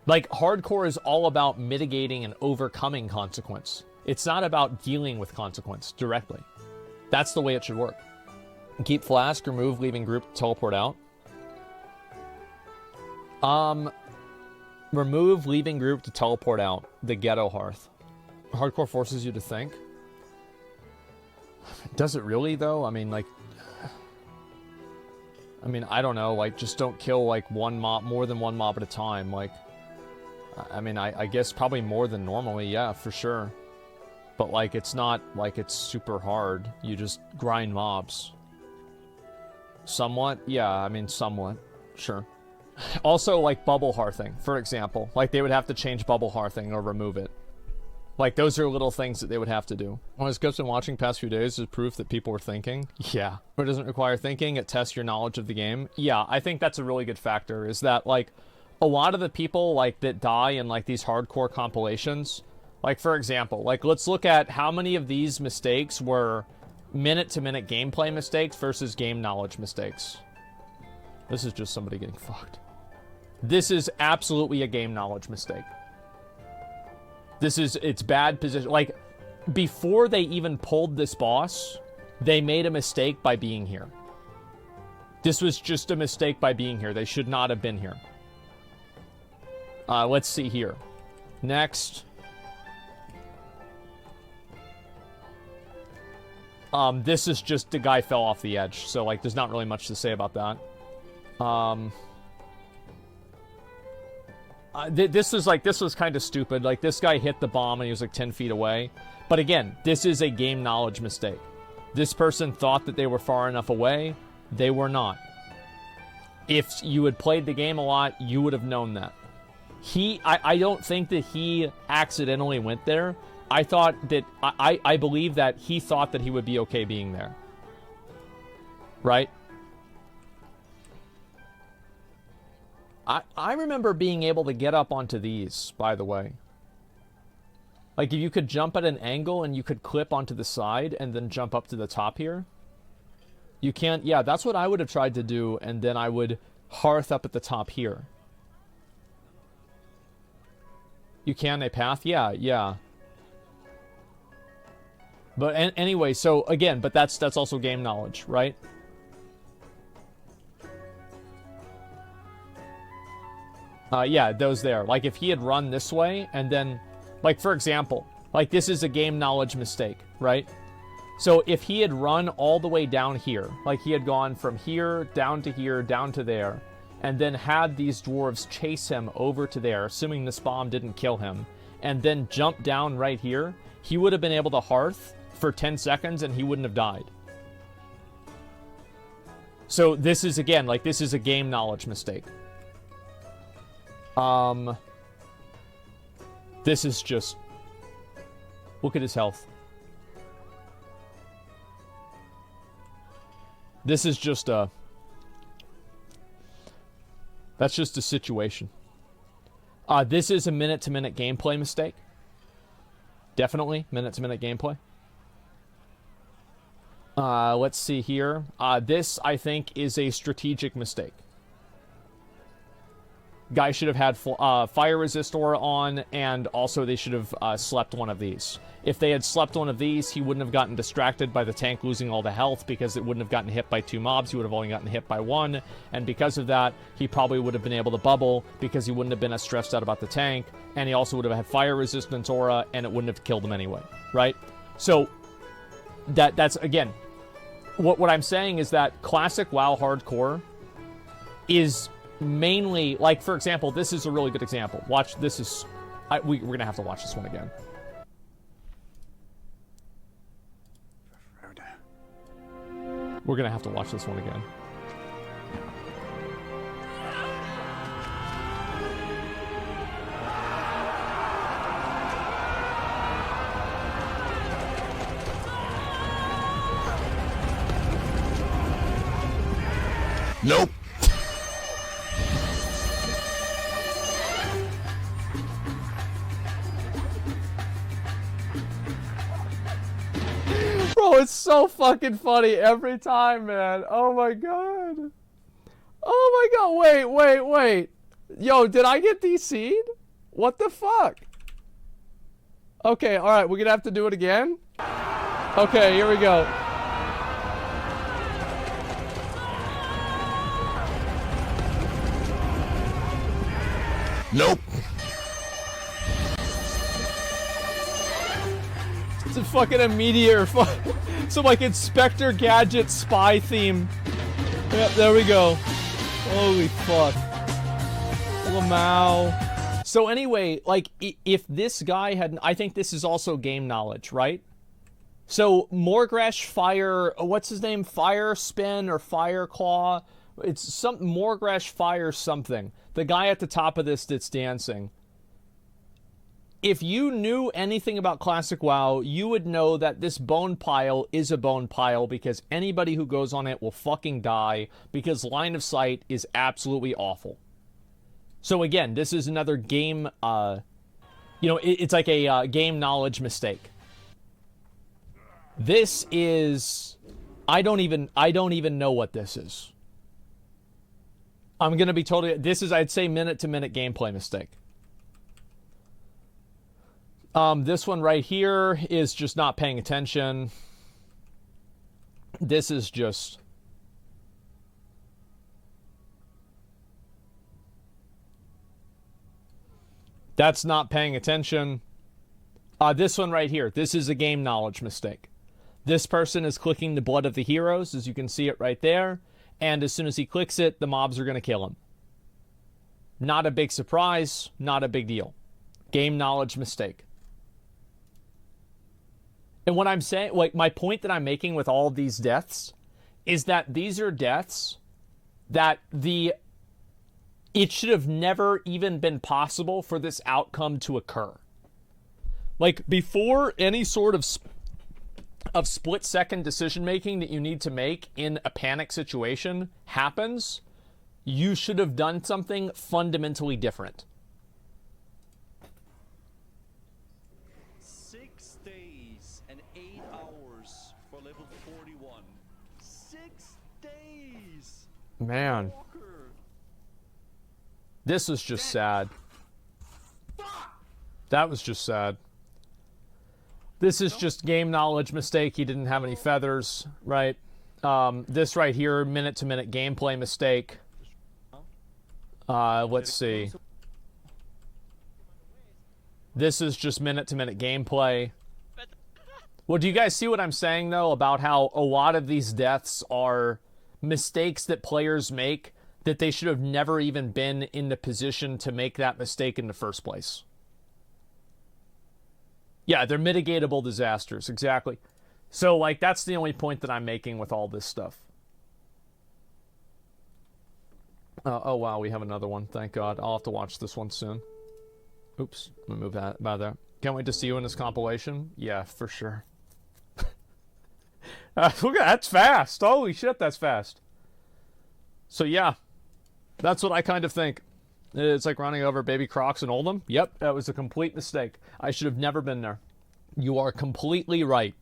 Like hardcore is all about mitigating and overcoming consequence. It's not about dealing with consequence directly. That's the way it should work. Keep Flask, remove leaving group, teleport out. Remove leaving group to teleport out. The ghetto hearth. Hardcore forces you to think. Does it really though? I mean, like, I don't know, like, just don't kill, like, more than one mob at a time, like, I mean, I guess probably more than normally, yeah, for sure, but, like, it's not, like, it's super hard, you just grind mobs. Somewhat? Yeah, I mean, somewhat, sure. Also, like, bubble hearthing, for example, like, they would have to change bubble hearthing or remove it. Like, those are little things that they would have to do. What Scope's been watching past few days is proof that people were thinking. Yeah. But it doesn't require thinking. It tests your knowledge of the game. Yeah, I think that's a really good factor, is that, like, a lot of the people, like, that die in, like, these hardcore compilations, like, for example, like, let's look at how many of these mistakes were minute-to-minute gameplay mistakes versus game knowledge mistakes. This is just somebody getting fucked. This is absolutely a game knowledge mistake. It's bad position. Like, before they even pulled this boss, they made a mistake by being here. This was just a mistake by being here. They should not have been here. Let's see here. Next. This is just the guy fell off the edge. So, like, there's not really much to say about that. This was kind of stupid. Like, this guy hit the bomb and he was like 10 feet away. But again, this is a game knowledge mistake. This person thought that they were far enough away. They were not. If you had played the game a lot, you would have known that. I don't think that he accidentally went there. I believe that he thought that he would be okay being there. Right? I remember being able to get up onto these, by the way. Like, if you could jump at an angle and you could clip onto the side and then jump up to the top here. You can't... Yeah, that's what I would have tried to do, and then I would hearth up at the top here. You can a path? Yeah, yeah. But anyway, so, again, but that's also game knowledge, right? Yeah, those there. Like, if he had run this way, and then, like, for example, like, this is a game knowledge mistake, right? So, if he had run all the way down here, like, he had gone from here, down to there, and then had these dwarves chase him over to there, assuming this bomb didn't kill him, and then jump down right here, he would have been able to hearth for 10 seconds, and he wouldn't have died. So, this is, again, like, this is a game knowledge mistake. This is just... Look at his health. This is just a... That's just a situation. This is a minute-to-minute gameplay mistake. Definitely minute-to-minute gameplay. Let's see here. This, I think, is a strategic mistake. Guy should have had fire resist aura on, and also they should have slept one of these. If they had slept one of these, he wouldn't have gotten distracted by the tank losing all the health, because it wouldn't have gotten hit by 2 mobs. He would have only gotten hit by 1, and because of that, he probably would have been able to bubble, because he wouldn't have been as stressed out about the tank, and he also would have had fire resistance aura, and it wouldn't have killed him anyway, right? So, that's, again, what I'm saying is that classic WoW hardcore is... mainly, like, for example, this is a really good example. Watch, this is... we're gonna have to watch this one again. We're gonna have to watch this one again. Nope. Bro, it's so fucking funny every time, man. Oh my god. Oh my god, wait. Yo, did I get DC'd? What the fuck? Okay, alright, we're gonna have to do it again? Okay, here we go. Nope. It's a fucking immediate or some like Inspector Gadget spy theme. Yep, there we go. Holy fuck. Lamau. So anyway, like, if this guy had... I think this is also game knowledge, right? So, Morgresh Fire... What's his name? Fire Spin or Fire Claw? It's some... Morgresh Fire something. The guy at the top of this that's dancing. If you knew anything about Classic WoW, you would know that this bone pile is a bone pile, because anybody who goes on it will fucking die, because line of sight is absolutely awful. So again, this is another game, it's like a game knowledge mistake. This is... I don't even know what this is. I'm gonna be totally... This is, I'd say, minute-to-minute gameplay mistake. This one right here is just not paying attention. This is just... That's not paying attention. This one right here. This is a game knowledge mistake. This person is clicking the Blood of the Heroes, as you can see it right there. And as soon as he clicks it, the mobs are going to kill him. Not a big surprise. Not a big deal. Game knowledge mistake. And what I'm saying, like, my point that I'm making with all of these deaths is that these are deaths that it should have never even been possible for this outcome to occur. Like, before any sort of split-second decision-making that you need to make in a panic situation happens, you should have done something fundamentally different. 6 days and 8 hours for level 41. 6 days! Man. This was just sad. That was just sad. This is just game knowledge mistake. He didn't have any feathers, right? This right here, minute-to-minute gameplay mistake. Let's see. This is just minute-to-minute gameplay. Well, do you guys see what I'm saying, though, about how a lot of these deaths are mistakes that players make that they should have never even been in the position to make that mistake in the first place? Yeah, they're mitigatable disasters, exactly. So, like, that's the only point that I'm making with all this stuff. Oh, wow, we have another one. Thank God. I'll have to watch this one soon. Oops, let me move that by there. Can't wait to see you in this compilation. Yeah, for sure. Look at that's fast. Holy shit, that's fast. So yeah, that's what I kind of think. It's like running over baby Crocs in Oldham. Yep, that was a complete mistake. I should have never been there. You are completely right.